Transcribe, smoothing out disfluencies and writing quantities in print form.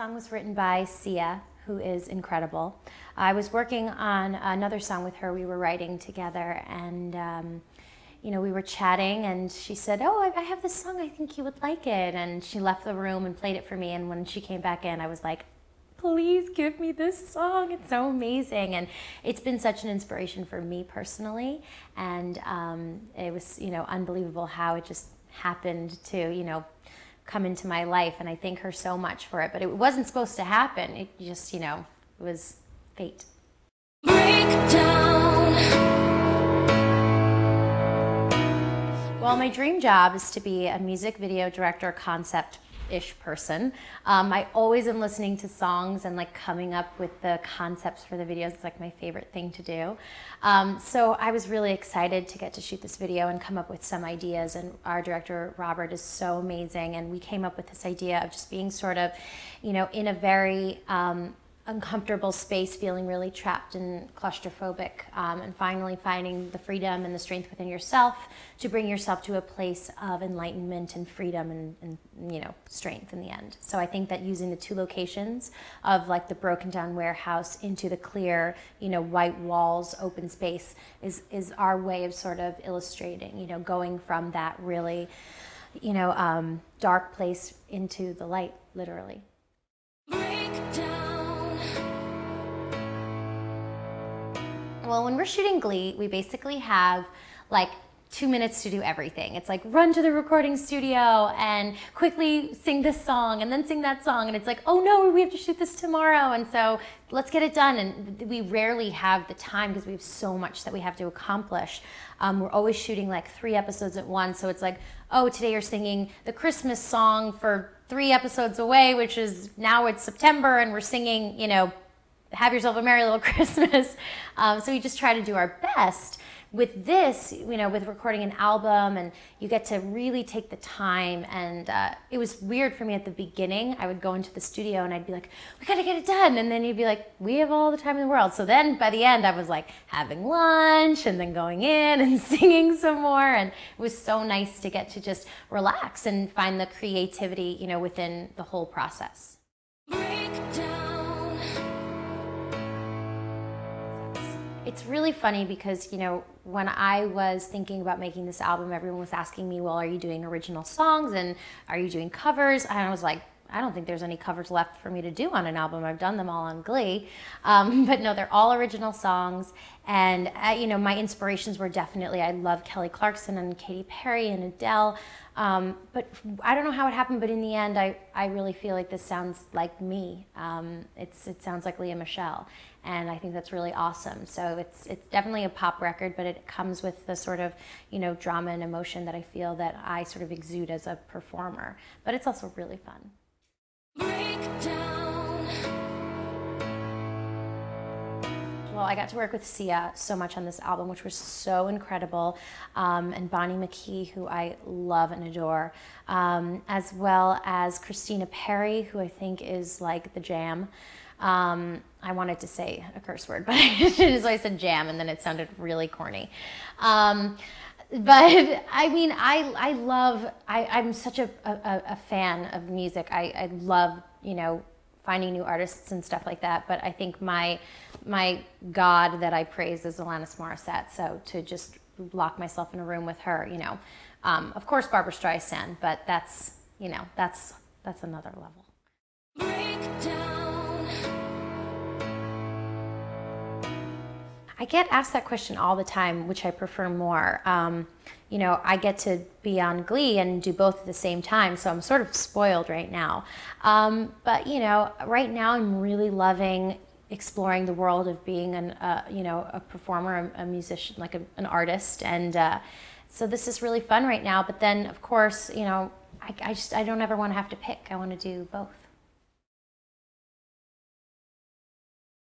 song was written by Sia, who is incredible. I was working on another song with her. We were writing together, and you know, we were chatting, and she said, "Oh, I have this song. I think you would like it." And she left the room and played it for me. And when she came back in, I was like, "Please give me this song. It's so amazing." And it's been such an inspiration for me personally. And it was, you know, unbelievable how it just happened to, you know, come into my life. And I thank her so much for it. But it wasn't supposed to happen. It just, you know, it was fate. Well, my dream job is to be a music video director, concept-ish person. I always am listening to songs and like coming up with the concepts for the videos. It's like my favorite thing to do. So I was really excited to get to shoot this video and come up with some ideas. And our director, Robert, is so amazing. And we came up with this idea of just being sort of, you know, in a very uncomfortable space, feeling really trapped and claustrophobic, and finally finding the freedom and the strength within yourself to bring yourself to a place of enlightenment and freedom and you know, strength in the end. So I think that using the two locations of like the broken down warehouse into the clear, you know, white walls, open space is our way of sort of illustrating, you know, going from that really, you know, dark place into the light, literally. Well, when we're shooting Glee, we basically have like 2 minutes to do everything. It's like run to the recording studio and quickly sing this song and then sing that song. And it's like, oh no, we have to shoot this tomorrow. And so let's get it done. And we rarely have the time because we have so much that we have to accomplish. We're always shooting like 3 episodes at once. So it's like, oh, today you're singing the Christmas song for 3 episodes away, which is now it's September and we're singing, you know, Have Yourself a Merry Little Christmas. So we just try to do our best. With this, you know, with recording an album, and you get to really take the time, and it was weird for me at the beginning. I would go into the studio and I'd be like, we gotta get it done. And then you'd be like, we have all the time in the world. So then by the end, I was like having lunch and then going in and singing some more. And it was so nice to get to just relax and find the creativity, you know, within the whole process. It's really funny because, you know, when I was thinking about making this album, everyone was asking me, well, are you doing original songs and are you doing covers? And I was like, I don't think there's any covers left for me to do on an album. I've done them all on Glee. But no, they're all original songs. And, you know, my inspirations were definitely, I love Kelly Clarkson and Katy Perry and Adele. But I don't know how it happened, but in the end, I really feel like this sounds like me. It sounds like Lea Michele. And I think that's really awesome. So it's definitely a pop record, but it comes with the sort of, you know, drama and emotion that I feel that I sort of exude as a performer. But it's also really fun. Well, I got to work with Sia so much on this album, which was so incredible, and Bonnie McKee, who I love and adore, as well as Christina Perry, who I think is like the jam. I wanted to say a curse word, but so I said jam, and then it sounded really corny. But I mean, I'm such a fan of music. I love, you know, finding new artists and stuff like that. But I think my God that I praise is Alanis Morissette. So to just lock myself in a room with her, you know, of course Barbra Streisand, but that's, you know, that's another level. I get asked that question all the time, which I prefer more. You know, I get to be on Glee and do both at the same time, so I'm sort of spoiled right now. But you know, right now I'm really loving exploring the world of being you know, a performer, a musician, like an artist, and so this is really fun right now. But then, of course, you know, I don't ever want to have to pick. I want to do both.